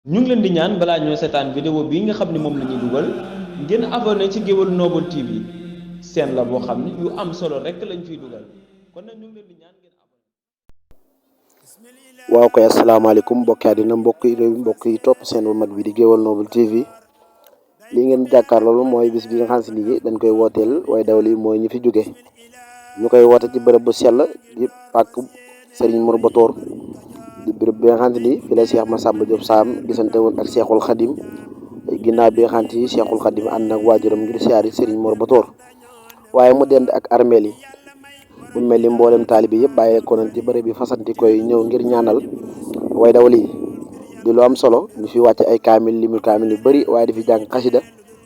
ñu ngi leen di ñaan balaa ñoo seetaan vidéo bii nga xam ne moom la ñuy dugal ngeen abonné ci Géwël Noble TV seen la boo xam ne yu am solo rek lañ fiy dugal kon nag ñu ngi leen di ñaan ngeen abonné. waaw koy asalaamaaleykum mbokki àddina mbokki réew mbokk yi topp seen bu mag bi di Géwël Noble TV li ngeen jàkkaar loolu mooy bis bi nga xam si ni dañ koy wooteel way daw li mooy ñi fi jóge ñu koy woote ci bërëb bu sell di pàkk Serigne Mor Batoor di bërëb bi nga xam ni fi la Cheikh Massamba Diop Sam gisante woon ak Cheikhul Khadim ginnaaw bi nga xam ni Cheikhul Khadim ànd nag waajuram ngir siyaari Serigne Mor Batoor waaye mu dend ak armeel yi mu mel ni mboolem taalibe yëpp bàyyeekoo nañ ci bërëb bi fasanti koy ñëw ngir ñaanal way daw lii di lu am solo ñu fi wàcce ay kaamil limu kaamil yu bëri waaye di fi jàng xasida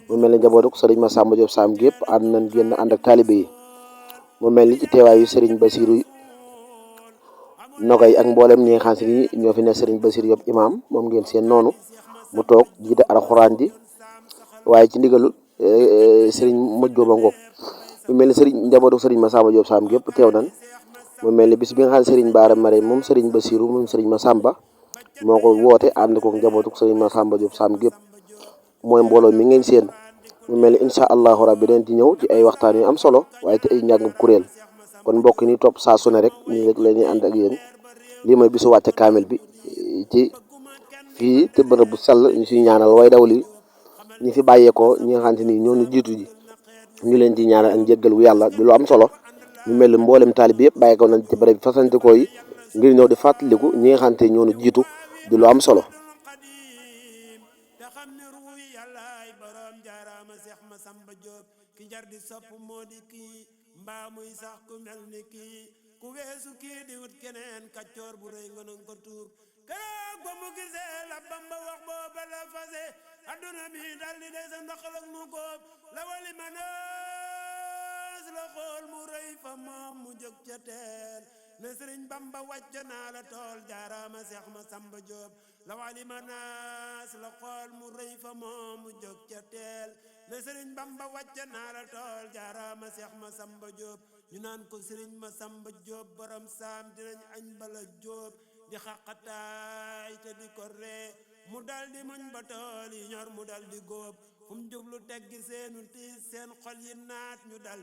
mu mel ni njabootu Serigne Massamba Diop Sam gépp ànd nañ génn ànd ak taalibe yi mu mel ni ci teewaayu Serigne Bassirou Nogay ak mboolem ñi nga xam si ni ñoo fi ne Serigne Bassirou Diop imam moom ngeen seen noonu mu toog jiite alxuraan ji waaye ci ndigalu Serigne Modou Diop Ngop mu mel ni Serigne njabootu Serigne Massamba Diop Sam gépp teew nañ mu mel ni bis bi nga xam ne Serigne Bara Mare moom Serigne Bassirou moom Serigne Massamba moo ko woote ànd ko njabootu Serigne Massamba Diop Sam gépp mooy mbooloo mi ngeen seen mu mel ni incha allahu rabbi dañ ci ñëw ci ay waxtaan yu am solo waaye te ay njàngum kuréel kon mbokk ni topp saa su ne rek nii rek la ñuy ànd ak yéen lii mooy bisu wàcce kaamil bi ci fii te bërëb bu sell ñu siy ñaanal way daw li ñi fi bàyyeekoo ñi nga xamante ni ñoo ñu jiitu ji ñu leen ci ñaanal ak njéggal wu yàlla di lu am solo ñu mel ni mboolem taalib yëpp bàyyeekoo nañ ci bërëb bi fasantikoo yi ngir ñëw di fàttaliku ñi nga xamante ni ñoo ñu jiitu di lu am solo. ki jar di sopp moo di kii mbaa muy sax ku mel ni kii ku weesu kii di wut keneen kaccoor bu rëy nga nanga ko tuub keroog ba mu gisee la Bamba wax booba la fase adduna bi dal di des ndaxalak mu góob la wali manaas la xool mu rëy fa moom mu jóg ca teel ne Sëriñ Bamba wàcc naa la tool jaaraama Seex Masamba Jóob la wali manaas la xool mu rëy fa moom mu jóg ca teel ne Sëriñ Bamba wàcc naa la tool jaaraama Seex Masamba Jóob ñu naan ko Sëriñ Masamba Jóob borom saam dinañ añ bala Jóob di xaqataay te di ko ree mu dal di muñ ba tool yi ñor mu dal di góob fu mu jublu teggi seenu tiis seen xol yi naat ñu dal